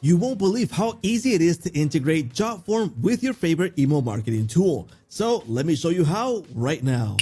You won't believe how easy it is to integrate Jotform with your favorite email marketing tool. So let me show you how right now.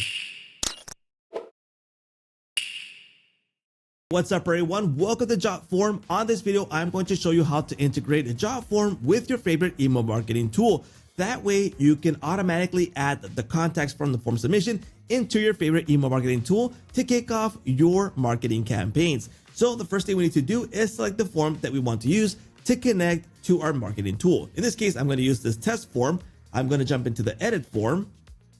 What's up everyone, welcome to Jotform. On this video, I'm going to show you how to integrate Jotform with your favorite email marketing tool. That way you can automatically add the contacts from the form submission into your favorite email marketing tool to kick off your marketing campaigns. So the first thing we need to do is select the form that we want to use to connect to our marketing tool. In this case, I'm going to use this test form. I'm going to jump into the edit form,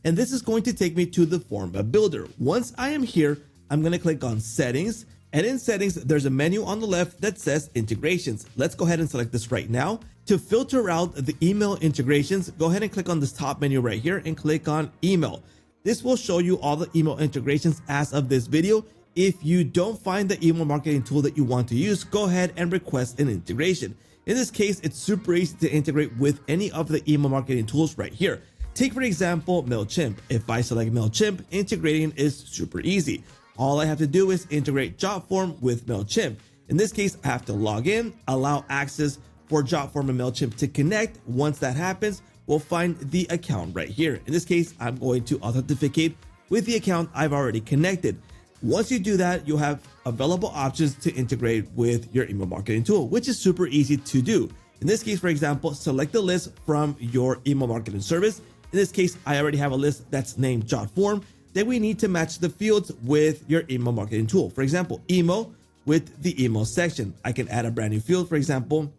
and this is going to take me to the form builder. Once I am here, I'm going to click on settings, and in settings, there's a menu on the left that says integrations. Let's go ahead and select this right now. To filter out the email integrations, go ahead and click on this top menu right here and click on email. This will show you all the email integrations as of this video. If you don't find the email marketing tool that you want to use, go ahead and request an integration. In this case, it's super easy to integrate with any of the email marketing tools right here. Take for example, Mailchimp. If I select Mailchimp, integrating is super easy. All I have to do is integrate Jotform with Mailchimp. In this case, I have to log in, allow access for Jotform and Mailchimp to connect. Once that happens, we'll find the account right here. In this case, I'm going to authenticate with the account I've already connected. Once you do that, you'll have available options to integrate with your email marketing tool, which is super easy to do. In this case, for example, select the list from your email marketing service. In this case, I already have a list that's named Jotform. Then we need to match the fields with your email marketing tool. For example, email with the email section. I can add a brand new field, for example,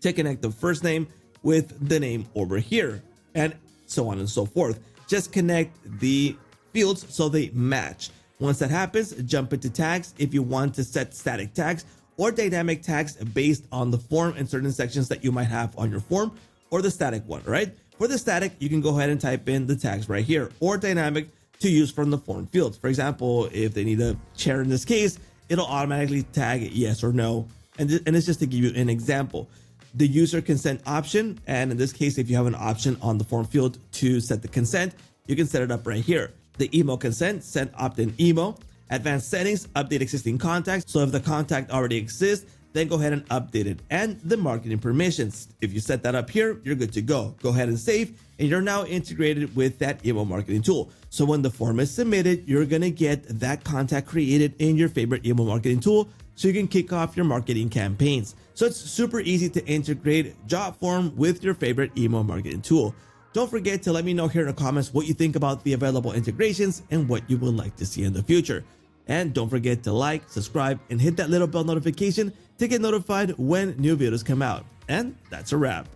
to connect the first name with the name over here, and so on and so forth. Just connect the fields so they match. Once that happens, jump into tags if you want to set static tags or dynamic tags based on the form and certain sections that you might have on your form, or the static one, right? For the static, you can go ahead and type in the tags right here, or dynamic to use from the form fields. For example, if they need a chair in this case, it'll automatically tag yes or no. And it's just to give you an example. The user consent option, and in this case, if you have an option on the form field to set the consent, you can set it up right here. The email consent, send opt-in email. Advanced settings, update existing contacts. So if the contact already exists, then go ahead and update it. And the marketing permissions. If you set that up here, you're good to go. Go ahead and save, and you're now integrated with that email marketing tool. So when the form is submitted, you're gonna get that contact created in your favorite email marketing tool so you can kick off your marketing campaigns. So it's super easy to integrate Jotform with your favorite email marketing tool. Don't forget to let me know here in the comments what you think about the available integrations and what you would like to see in the future. And don't forget to like, subscribe, and hit that little bell notification to get notified when new videos come out. And that's a wrap.